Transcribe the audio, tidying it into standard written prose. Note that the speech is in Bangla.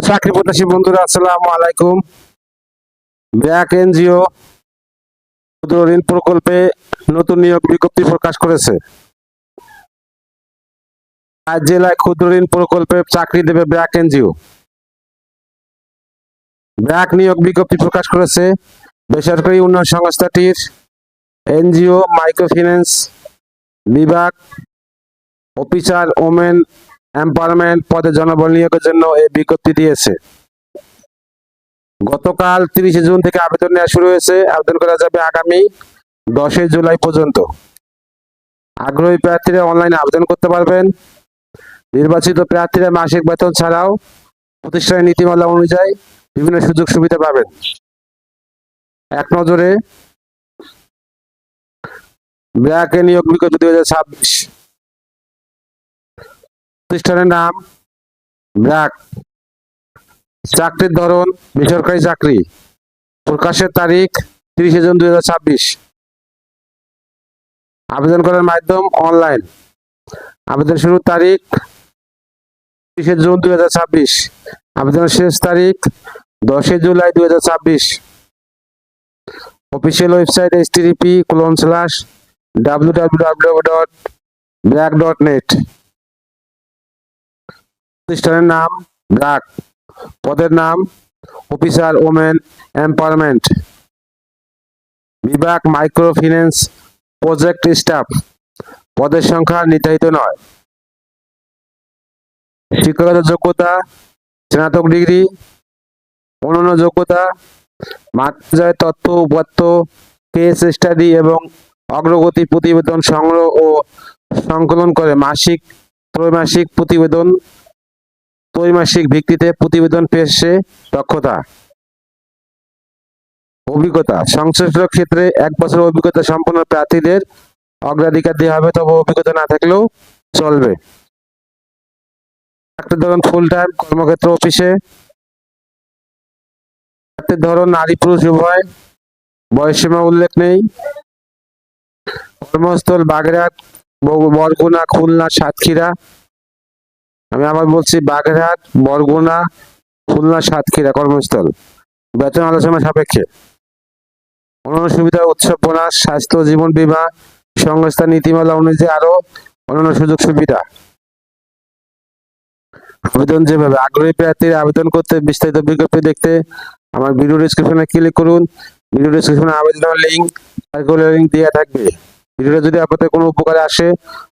চাকরি প্রত্যাশী বন্ধুরা, আসসালামু আলাইকুম। ব্র্যাক এনজিও ক্ষুদ্র ঋণ প্রকল্পে নতুন নিয়োগ বিজ্ঞপ্তি প্রকাশ করেছে। আজ জেলায় ক্ষুদ্র ঋণ প্রকল্পে চাকরি দেবে ব্র্যাক এনজিও। ব্র্যাক নিয়োগ বিজ্ঞপ্তি প্রকাশ করেছে বেসরকারি উন্নয়ন সংস্থাটির এনজিও মাইক্রোফিন্যান্স বিভাগ অফিসার ওমেন এম্পাওয়ারমেন্ট পদে জনবল নিয়োগের জন্য এই বিজ্ঞপ্তি দিয়েছে। গতকাল 30 জুন থেকে আবেদন নেওয়া শুরু হয়েছে। আবেদন করা যাবে আগামী 10 জুলাই পর্যন্ত। আগ্রহী প্রার্থীরা অনলাইনে আবেদন করতে পারবেন। নির্বাচিত প্রার্থীরা মাসিক বেতন ছাড়াও প্রতিষ্ঠানের নীতিমালা অনুযায়ী বিভিন্ন সুযোগ সুবিধা পাবেন। এক নজরে ব্র্যাক নিয়োগ বিজ্ঞপ্তি 2026। প্রতিষ্ঠানের নাম ব্র্যাক। চাকরির ধরন বেসরকারি চাকরি। প্রকাশের তারিখ 30 জুন 2026। আবেদন করার মাধ্যম অনলাইন। আবেদন শুরুর তারিখ 30 জুন 2026। আবেদনের শেষ তারিখ 10 জুলাই 2026। Official website http://www.brag.net। প্রতিষ্ঠানের নাম ব্র্যাক। পদের নাম অফিসার ওমেন এম্পাওয়ারমেন্ট। বিভাগ মাইক্রো ফিন্যান্স প্রজেক্ট স্টাফ। পদের সংখ্যা নির্ধারিত নয়। শিক্ষাগত যোগ্যতা স্নাতক ডিগ্রি। অন্যান্য যোগ্যতা মাত্রায় তথ্য উপাত্ত কেস স্টাডি এবং অগ্রগতি প্রতিবেদন সংগ্রহ ও সংকলন করে মাসিক ত্রৈমাসিক ভিত্তিতে প্রতিবেদন পেশে দক্ষতা। অভিজ্ঞতা সংশ্লিষ্ট ক্ষেত্রে 1 বছর অভিজ্ঞতা সম্পন্ন প্রার্থীদের অগ্রাধিকার দেওয়া হবে, তবে অভিজ্ঞতা না থাকলেও চলবে। চাকরির ধরন ফুল টাইম কর্মক্ষেত্র অফিসে। চাকরির ধরন নারী পুরুষ উভয়। বয়সসীমা উল্লেখ নেই। কর্মস্থল বাগেরহাট, বরগুনা, খুলনা, সাতক্ষীরা। আমি আবার বলছি, বাগেরহাট, বরগুনা, খুলনা, সাতক্ষীরা কর্মস্থল। বেতন আলোচনা সাপেক্ষে। অন্যান্য সুবিধা উৎসব বোনাস, স্বাস্থ্য জীবন বীমা, সংস্থা নীতিমালা অনুযায়ী আরো অন্যান্য সুযোগ সুবিধা। আবেদন যেভাবে। আগ্রহী প্রার্থীরা আবেদন করতে বিস্তারিত বিজ্ঞপ্তি দেখতে আমার ভিডিও ডেসক্রিপশনে ক্লিক করুন। ভিডিও ডেসক্রিপশনে আবেদনের লিঙ্ক, সার্কুলার লিঙ্ক দেওয়া থাকবে। ভিডিওটা যদি আপনাদের কোনো উপকারে আসে